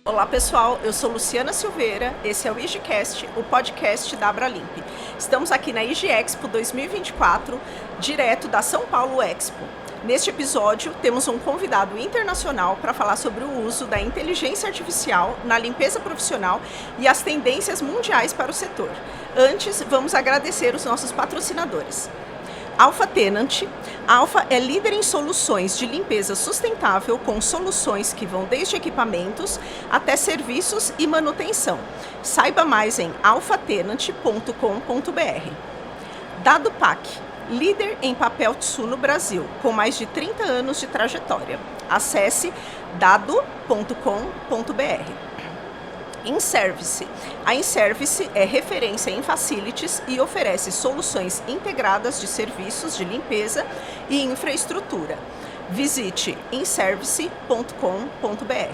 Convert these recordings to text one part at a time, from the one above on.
Olá pessoal, eu sou Luciana Silveira, esse é o IGCast, o podcast da Abralimp. Estamos aqui na IG Expo 2024, direto da São Paulo Expo. Neste episódio, temos um convidado internacional para falar sobre o uso da inteligência artificial na limpeza profissional e as tendências mundiais para o setor. Antes, vamos agradecer os nossos patrocinadores. Alpha Tenant. A Alpha é líder em soluções de limpeza sustentável com soluções que vão desde equipamentos até serviços e manutenção. Saiba mais em alphatenant.com.br. Dado Pac, líder em papel tissue no Brasil, com mais de 30 anos de trajetória. Acesse dado.com.br. InService. A InService é referência em facilities e oferece soluções integradas de serviços de limpeza e infraestrutura. Visite inservice.com.br.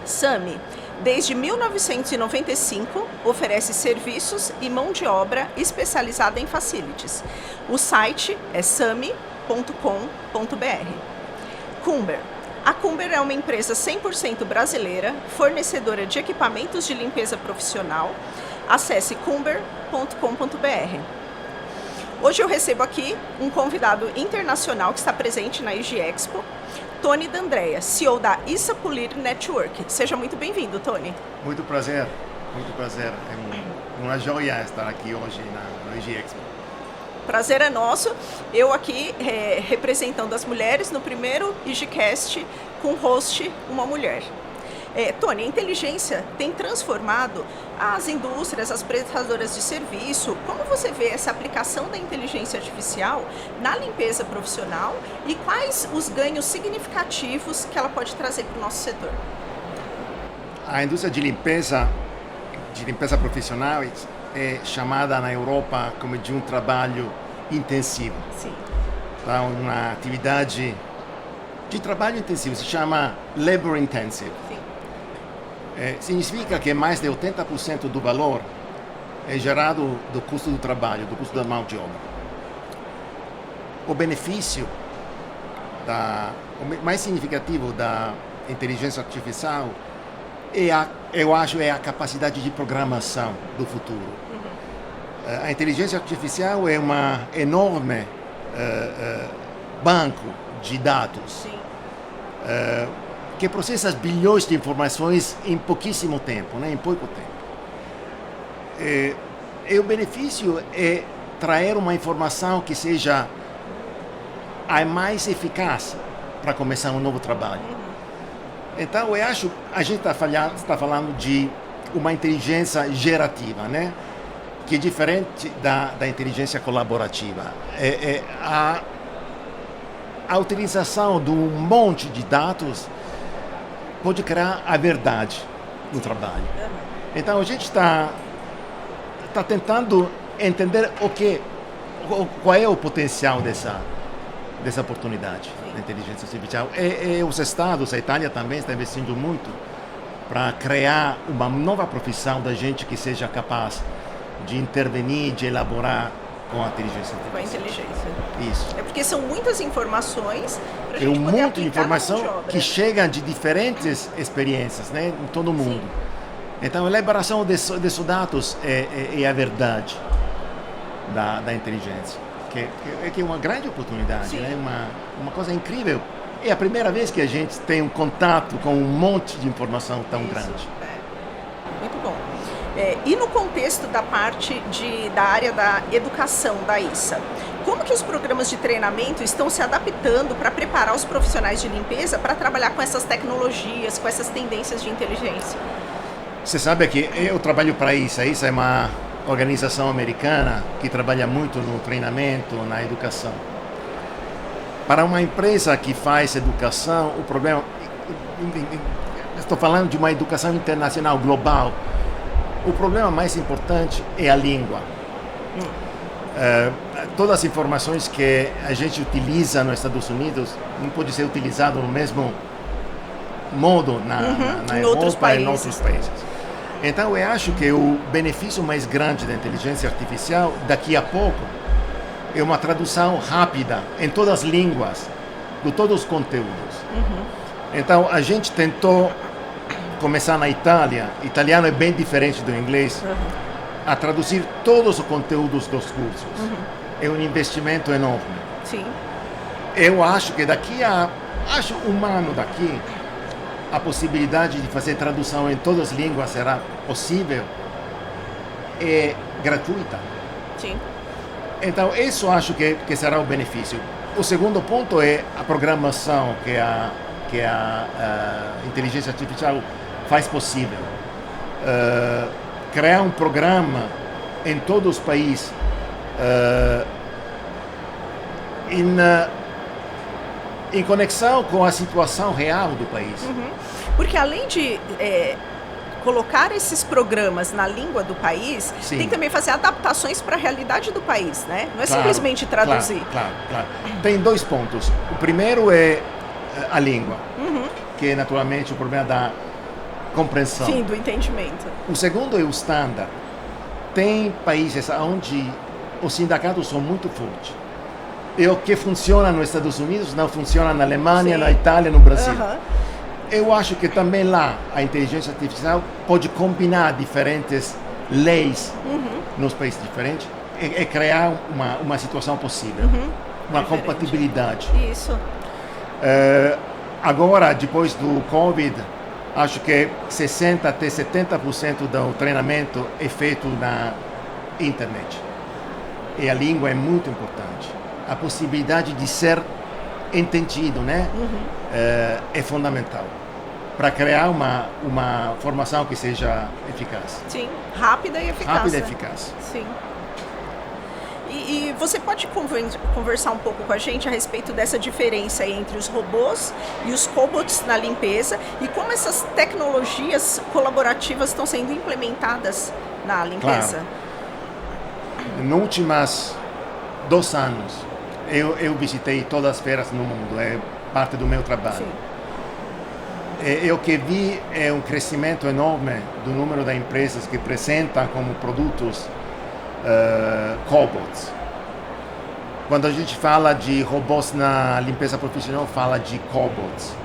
SAMI. Desde 1995, oferece serviços e mão de obra especializada em facilities. O site é sami.com.br. Cumber. A Cumber é uma empresa 100% brasileira, fornecedora de equipamentos de limpeza profissional. Acesse cumber.com.br. Hoje eu recebo aqui um convidado internacional que está presente na IG Expo, Tony D'Andrea, CEO da Issa Pulir Network. Seja muito bem-vindo, Tony. Muito prazer, muito prazer. É uma joia estar aqui hoje na IG Expo. Prazer é nosso. Eu aqui representando as mulheres no primeiro IGCast com host uma mulher. Tony, a inteligência tem transformado as indústrias, as prestadoras de serviço. Como você vê essa aplicação da inteligência artificial na limpeza profissional e quais os ganhos significativos que ela pode trazer para o nosso setor? A indústria de limpeza profissional é chamada na Europa como de um trabalho intensivo. Sim. Tá? Uma atividade de trabalho intensivo, se chama labor intensive. Sim. Significa que mais de 80% do valor é gerado do custo do trabalho, do custo da mão de obra. O benefício o mais significativo da inteligência artificial eu acho é a capacidade de programação do futuro. A inteligência artificial é uma enorme banco de dados que processa bilhões de informações em pouquíssimo tempo, né? Em pouco tempo. E o benefício é trazer uma informação que seja a mais eficaz para começar um novo trabalho. Então, eu acho que a gente está falando de uma inteligência gerativa, né? Que é diferente da inteligência colaborativa. A utilização de um monte de dados pode criar a verdade no trabalho. Então, a gente está tentando entender qual é o potencial dessa oportunidade da inteligência artificial. E os estados, a Itália também está investindo muito para criar uma nova profissão da gente que seja capaz de intervenir, de elaborar com a inteligência artificial. Com a inteligência. Isso. É porque são muitas informações para a É gente um poder monte de aplicar na mão informação de obra. que chega de diferentes experiências, né, em todo o mundo. Sim. Então, a elaboração desses dados é a verdade da inteligência, que é uma grande oportunidade, né? Uma coisa incrível. É a primeira vez que a gente tem um contato com um monte de informação tão grande. Muito bom. E no contexto da parte da área da educação da Issa, como que os programas de treinamento estão se adaptando para preparar os profissionais de limpeza para trabalhar com essas tecnologias, com essas tendências de inteligência? Você sabe que eu trabalho para a Issa. A Issa é uma organização americana que trabalha muito no treinamento, na educação. Para uma empresa que faz educação, o problema... Estou falando de uma educação internacional, global. O problema mais importante é a língua. Todas as informações que a gente utiliza nos Estados Unidos não pode ser utilizado no mesmo modo na Europa e em outros países. Então, eu acho que o benefício mais grande da inteligência artificial, daqui a pouco, é uma tradução rápida em todas as línguas de todos os conteúdos. Então, a gente tentou começar na Itália, italiano é bem diferente do inglês, a traduzir todos os conteúdos dos cursos. É um investimento enorme. Sim. Eu acho que acho um ano daqui, a possibilidade de fazer tradução em todas as línguas será possível e gratuita. Sim. Então, isso acho que será o benefício. O segundo ponto é a programação que a inteligência artificial faz possível. Criar um programa em todos os países em conexão com a situação real do país. Porque além de colocar esses programas na língua do país, Sim. tem que também fazer adaptações para a realidade do país, né? Não é simplesmente traduzir. Claro. Tem 2 pontos. O primeiro é a língua, que é naturalmente o problema da compreensão. Sim, do entendimento. O segundo é o standard. Tem países onde os sindicatos são muito fortes. E o que funciona nos Estados Unidos não funciona na Alemanha, Sim. na Itália, no Brasil. Eu acho que também lá a inteligência artificial pode combinar diferentes leis nos países diferentes e criar uma situação possível, uma compatibilidade. Isso. Agora, depois do Covid, acho que 60% até 70% do treinamento é feito na internet. E a língua é muito importante. A possibilidade de ser entendido, né? É fundamental para criar uma formação que seja eficaz. Sim, rápida e eficaz. Rápida e né? eficaz. Sim. E você pode conversar um pouco com a gente a respeito dessa diferença entre os robôs e os cobots na limpeza e como essas tecnologias colaborativas estão sendo implementadas na limpeza? Claro. Nos últimos 2 anos, eu visitei todas as feiras no mundo, é parte do meu trabalho. Sim. E o que vi é um crescimento enorme do número de empresas que apresentam como produtos cobots. Quando a gente fala de robôs na limpeza profissional, fala de cobots.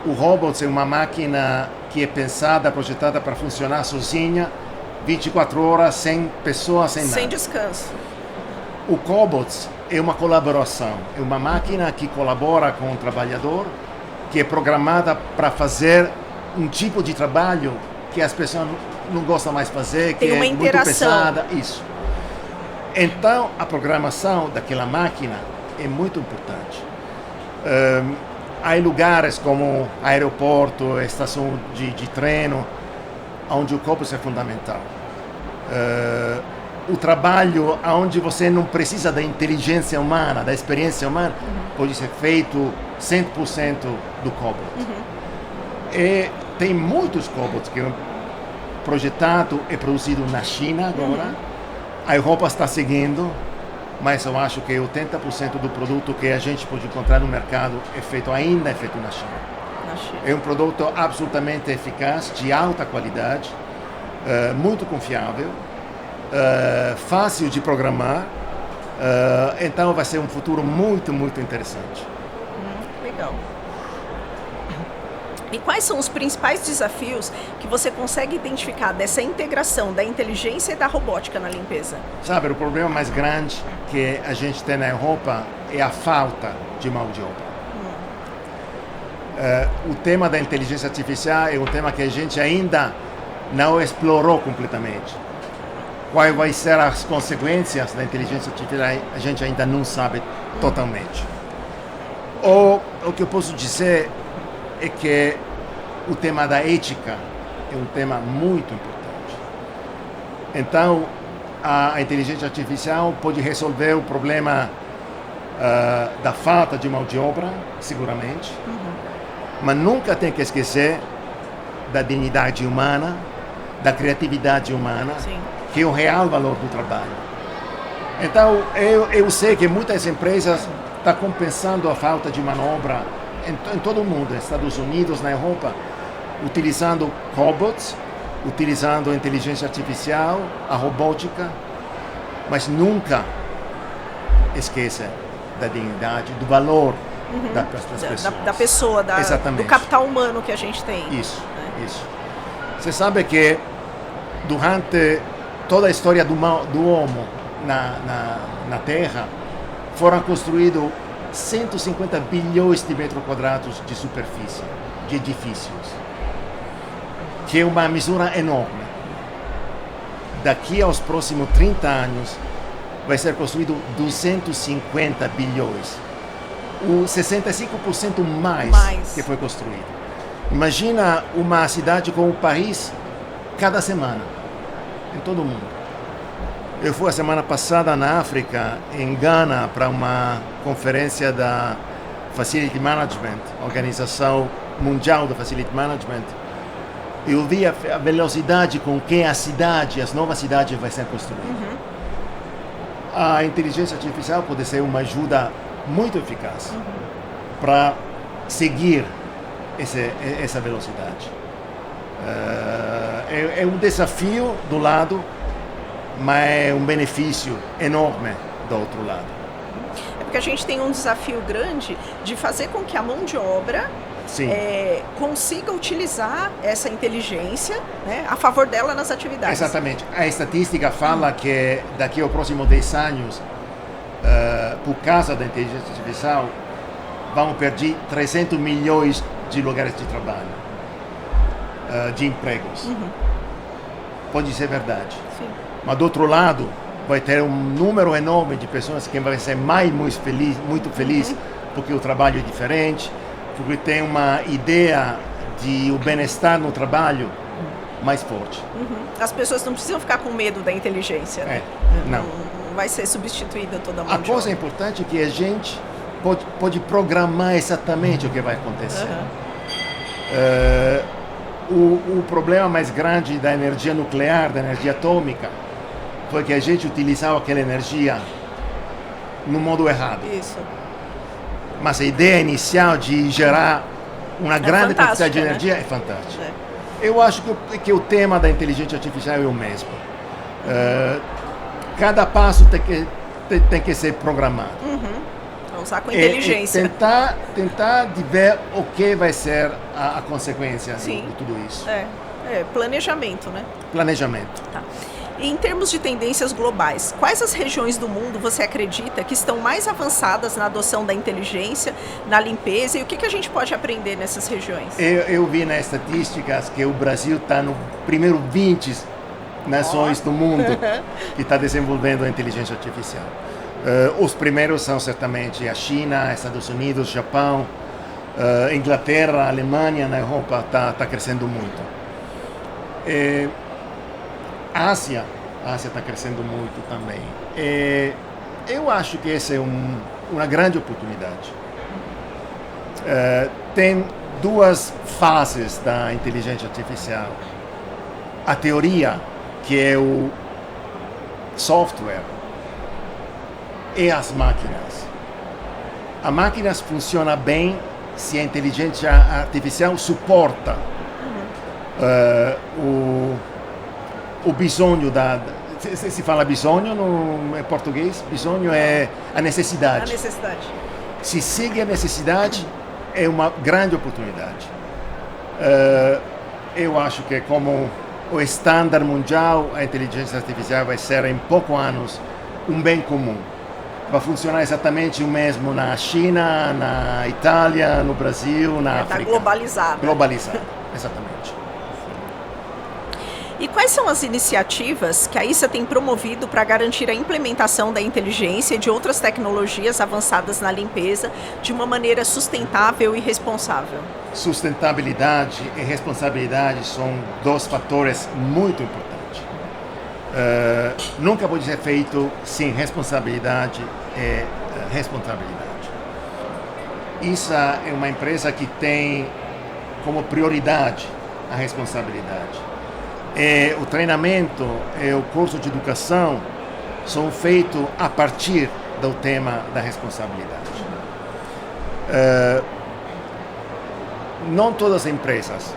O robot é uma máquina que é pensada, projetada para funcionar sozinha, 24 horas, sem pessoa, sem nada. Sem descanso. O cobot é uma colaboração, é uma máquina que colabora com o trabalhador, que é programada para fazer um tipo de trabalho que as pessoas não gostam mais de fazer, que Tem uma é muito interação. pesada. Isso. Então, a programação daquela máquina é muito importante. Há lugares como aeroporto, estação de trem, onde o cobot é fundamental. O trabalho onde você não precisa da inteligência humana, da experiência humana, pode ser feito 100% do cobot. E tem muitos cobots que é projetado e produzido na China agora. A Europa está seguindo, mas eu acho que 80% do produto que a gente pode encontrar no mercado ainda é feito na China. É um produto absolutamente eficaz, de alta qualidade, muito confiável, fácil de programar, então vai ser um futuro muito, muito interessante. Legal. E quais são os principais desafios que você consegue identificar dessa integração da inteligência e da robótica na limpeza? Sabe, o problema mais grande que a gente tem na Europa é a falta de mão de obra. O tema da inteligência artificial é um tema que a gente ainda não explorou completamente. Quais vão ser as consequências da inteligência artificial, a gente ainda não sabe totalmente. O que eu posso dizer é que o tema da ética é um tema muito importante. Então, a inteligência artificial pode resolver o problema da falta de mão de obra, seguramente, mas nunca tem que esquecer da dignidade humana, da criatividade humana, Sim. que é o real valor do trabalho. Então, eu sei que muitas empresas estão compensando a falta de manobra em todo o mundo, nos Estados Unidos, na Europa, utilizando robots, utilizando a inteligência artificial, a robótica, mas nunca esqueça da dignidade, do valor das pessoas. Da pessoa, do Exatamente. capital humano que a gente tem. Isso. Né? Isso. Você sabe que durante toda a história do Homo na Terra, foram construídos 150 bilhões de metros quadrados de superfície, de edifícios, que é uma mesura enorme. Daqui aos próximos 30 anos, vai ser construído 250 bilhões, o 65% mais que foi construído. Imagina uma cidade como Paris cada semana, em todo o mundo. Eu fui a semana passada na África, em Gana, para uma conferência da Facility Management, Organização Mundial do Facility Management. Eu vi a velocidade com que as novas cidades vão ser construídas. A inteligência artificial pode ser uma ajuda muito eficaz para seguir essa velocidade. É um desafio do lado, mas é um benefício enorme do outro lado. É porque a gente tem um desafio grande de fazer com que a mão de obra consiga utilizar essa inteligência, né, a favor dela nas atividades. Exatamente. A estatística fala que daqui aos próximos 10 anos, por causa da inteligência artificial, vão perder 300 milhões de lugares de trabalho, de empregos. Pode ser verdade. Sim. Mas do outro lado, vai ter um número enorme de pessoas que vão ser muito felizes, porque o trabalho é diferente, porque tem uma ideia de o bem-estar no trabalho mais forte. As pessoas não precisam ficar com medo da inteligência. Né? Não. Não vai ser substituída toda a mão A de coisa obra. importante é que a gente pode programar exatamente o que vai acontecer. O problema mais grande da energia nuclear, da energia atômica, foi que a gente utilizava aquela energia no modo errado. Isso. Mas a ideia inicial de gerar uma grande quantidade de né? energia é fantástica. Eu acho que o tema da inteligência artificial é o mesmo. Cada passo tem que ser programado. Usar com inteligência. Tentar de ver o que vai ser a consequência de tudo isso. Planejamento, né? Planejamento. Tá. E em termos de tendências globais, quais as regiões do mundo você acredita que estão mais avançadas na adoção da inteligência, na limpeza, e o que a gente pode aprender nessas regiões? Eu vi nas estatísticas que o Brasil está no primeiro 20 nações do mundo que está desenvolvendo a inteligência artificial. Os primeiros são certamente a China, Estados Unidos, Japão, Inglaterra, Alemanha, na Europa está crescendo muito. A Ásia está crescendo muito também. Eu acho que essa é uma grande oportunidade. Tem duas fases da inteligência artificial. A teoria, que é o software, e as máquinas. As máquinas funcionam bem se a inteligência artificial suporta o bisogno se fala bisogno em português, bisogno é a necessidade. A necessidade. Se segue a necessidade, é uma grande oportunidade. Eu acho que como o estándar mundial, a inteligência artificial vai ser em poucos anos um bem comum. Vai funcionar exatamente o mesmo na China, na Itália, no Brasil, na África. Está globalizado. Globalizado, exatamente. E quais são as iniciativas que a ISA tem promovido para garantir a implementação da inteligência e de outras tecnologias avançadas na limpeza de uma maneira sustentável e responsável? Sustentabilidade e responsabilidade são dois fatores muito importantes. Nunca pode ser feito sem responsabilidade e responsabilidade. ISA é uma empresa que tem como prioridade a responsabilidade. O treinamento e o curso de educação são feitos a partir do tema da responsabilidade. Não todas as empresas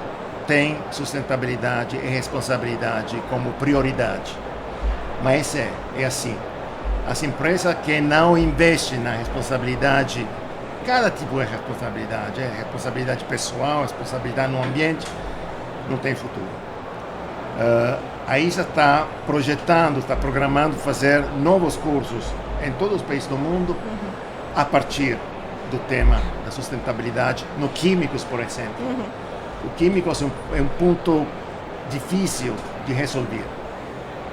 têm sustentabilidade e responsabilidade como prioridade, mas é assim. As empresas que não investem na responsabilidade, cada tipo de responsabilidade, responsabilidade pessoal, responsabilidade no ambiente, não tem futuro. A ISA está projetando, está programando fazer novos cursos em todos os países do mundo a partir do tema da sustentabilidade, no químicos, por exemplo. O químicos é um ponto difícil de resolver.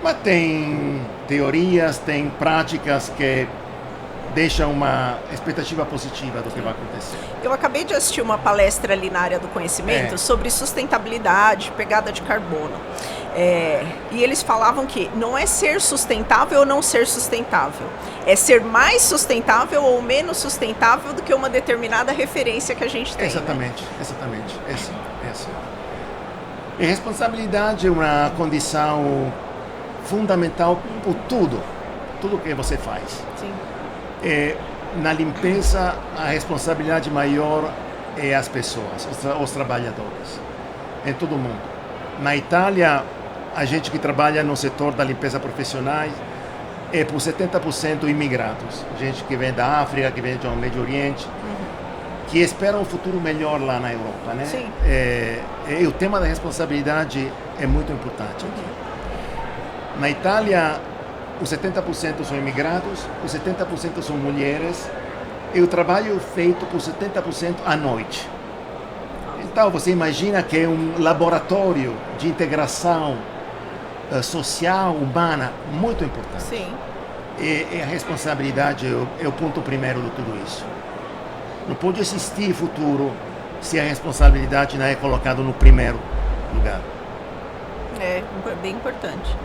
Mas tem teorias, tem práticas que deixam uma expectativa positiva do que vai acontecer. Eu acabei de assistir uma palestra ali na área do conhecimento sobre sustentabilidade, pegada de carbono. E eles falavam que não é ser sustentável ou não ser sustentável, é ser mais sustentável ou menos sustentável do que uma determinada referência que a gente tem. Exatamente, né? Exatamente. Essa. E responsabilidade é uma condição fundamental por tudo que você faz. Sim. Na limpeza, a responsabilidade maior é as pessoas, os trabalhadores, em todo o mundo. Na Itália, a gente que trabalha no setor da limpeza profissional é por 70% imigrados, gente que vem da África, que vem do Médio Oriente, que espera um futuro melhor lá na Europa, né? Sim. E o tema da responsabilidade é muito importante aqui. Na Itália, os 70% são imigrados, os 70% são mulheres, e o trabalho é feito por 70% à noite. Então, você imagina que é um laboratório de integração social, humana, muito importante. Sim. E a responsabilidade é o ponto primeiro de tudo isso. Não pode existir futuro se a responsabilidade não é colocada no primeiro lugar. É bem importante.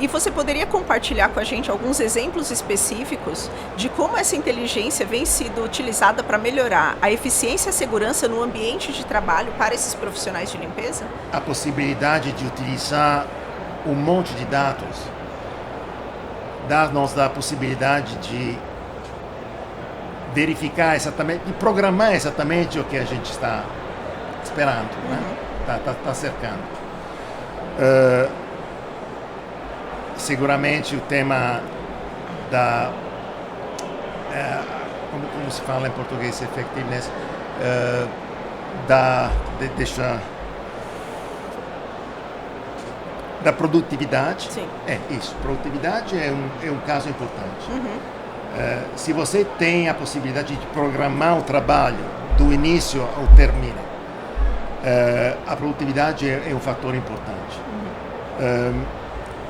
E você poderia compartilhar com a gente alguns exemplos específicos de como essa inteligência vem sido utilizada para melhorar a eficiência e a segurança no ambiente de trabalho para esses profissionais de limpeza? A possibilidade de utilizar um monte de dados dá-nos a possibilidade de verificar exatamente, de programar exatamente o que a gente está esperando, né? Tá cercando. Seguramente o tema da como se fala em português, effectiveness, da produtividade. Sim. Isso, produtividade é um caso importante. Se você tem a possibilidade de programar o trabalho do início ao término, a produtividade é um fator importante.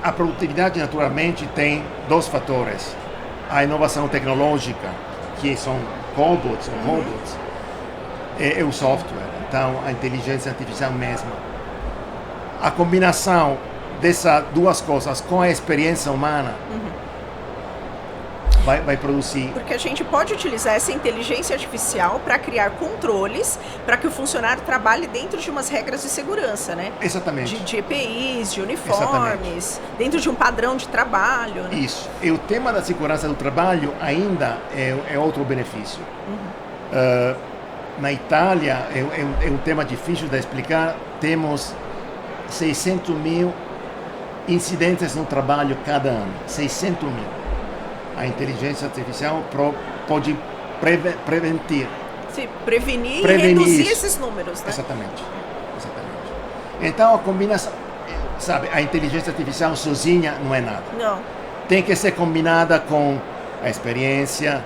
A produtividade, naturalmente, tem dois fatores. A inovação tecnológica, que são robots, e o software, então a inteligência artificial mesma. A combinação dessas duas coisas com a experiência humana vai produzir. Porque a gente pode utilizar essa inteligência artificial para criar controles para que o funcionário trabalhe dentro de umas regras de segurança, né? Exatamente. De EPIs, de uniformes, dentro de um padrão de trabalho. Né? Isso. E o tema da segurança do trabalho ainda é outro benefício. Na Itália, é um tema difícil de explicar. Temos 600 mil incidentes no trabalho cada ano. 600 mil. A inteligência artificial pode prevenir. Sim, prevenir e reduzir isso. Esses números, né? Exatamente. Então, a combinação, sabe, a inteligência artificial sozinha não é nada. Não. Tem que ser combinada com a experiência,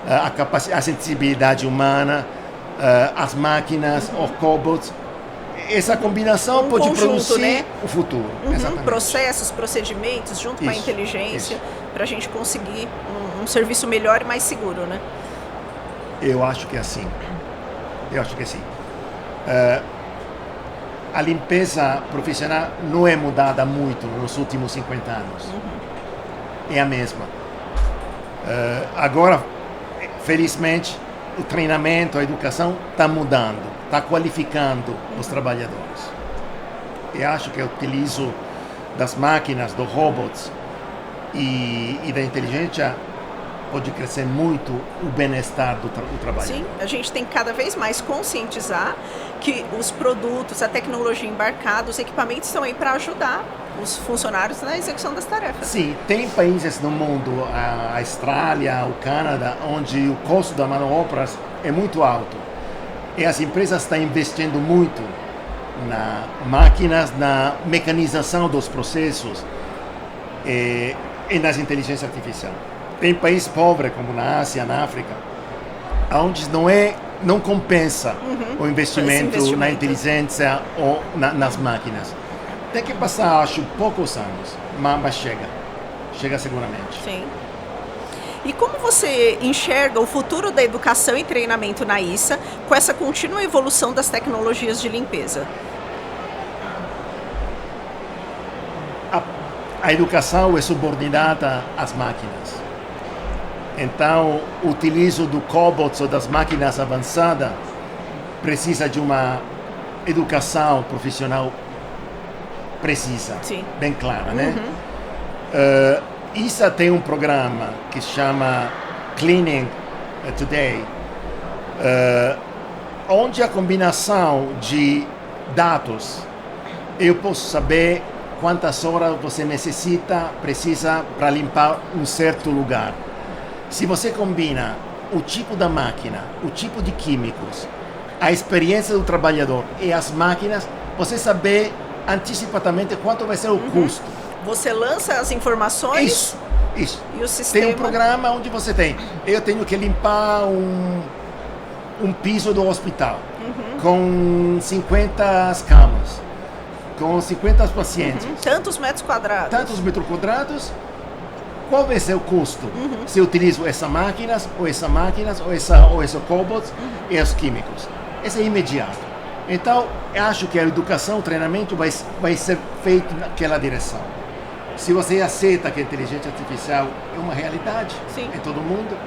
a sensibilidade humana, as máquinas, os robots. Essa combinação pode produzir, né? O futuro. Processos, procedimentos, junto com a inteligência, para a gente conseguir um serviço melhor e mais seguro, né? Eu acho que é assim. A limpeza profissional não é mudada muito nos últimos 50 anos. É a mesma. Agora, felizmente, o treinamento, a educação está mudando, está qualificando os trabalhadores. Eu acho que o utilizo das máquinas, dos robots e da inteligência pode crescer muito o bem-estar do trabalhador. Sim, a gente tem que cada vez mais conscientizar que os produtos, a tecnologia embarcada, os equipamentos estão aí para ajudar os funcionários na execução das tarefas. Sim, tem países no mundo, a Austrália, o Canadá, onde o custo da mão de obra é muito alto. E as empresas estão investindo muito na máquinas, na mecanização dos processos e nas inteligências artificiais. Tem países pobres, como na Ásia, na África, onde não compensa o investimento na inteligência ou nas máquinas. Tem que passar, acho, poucos anos, mas chega seguramente. Sim. E como você enxerga o futuro da educação e treinamento na ISA com essa contínua evolução das tecnologias de limpeza? A educação é subordinada às máquinas. Então, o utilizo do cobots ou das máquinas avançadas precisa de uma educação profissional precisa, sim, bem clara, né? ISA tem um programa que se chama Cleaning Today, onde a combinação de dados, eu posso saber quantas horas você precisa para limpar um certo lugar. Se você combina o tipo da máquina, o tipo de químicos, a experiência do trabalhador e as máquinas, você sabe antecipadamente quanto vai ser o custo. Você lança as informações? Isso. E o sistema? Tem um programa onde você eu tenho que limpar um piso do hospital com 50 camas, com 50 pacientes. Tantos metros quadrados. Qual vai ser o custo se eu utilizo essas máquinas, ou esses cobots e os químicos? Isso é imediato. Então, acho que a educação, o treinamento vai ser feito naquela direção. Se você aceita que a inteligência artificial é uma realidade em todo mundo,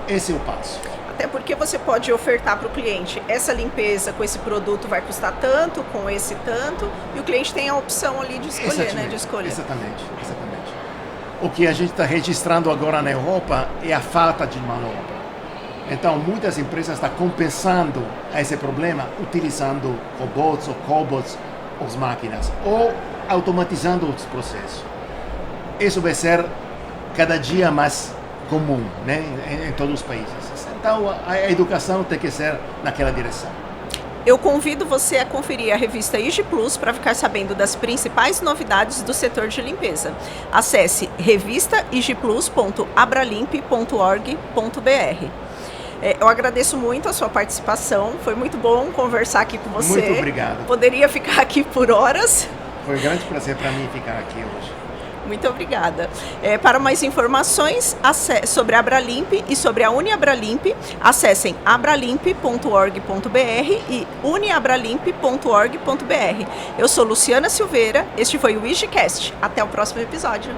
esse é o passo. Até porque você pode ofertar para o cliente, essa limpeza com esse produto vai custar tanto, com esse tanto, e o cliente tem a opção ali de escolher, né? Exatamente. O que a gente está registrando agora na Europa é a falta de mão de obra. Então, muitas empresas estão compensando esse problema utilizando robots ou cobots, ou máquinas, ou automatizando os processos. Isso vai ser cada dia mais comum, né, em todos os países. Então, a educação tem que ser naquela direção. Eu convido você a conferir a revista IG Plus para ficar sabendo das principais novidades do setor de limpeza. Acesse revistaigplus.abralimp.org.br. Eu agradeço muito a sua participação, foi muito bom conversar aqui com você. Muito obrigado. Poderia ficar aqui por horas. Foi um grande prazer para mim ficar aqui hoje. Muito obrigada. Para mais informações sobre a Abralimp e sobre a UniAbralimp, acessem abralimp.org.br e uniabralimp.org.br. Eu sou Luciana Silveira, este foi o IGCast. Até o próximo episódio.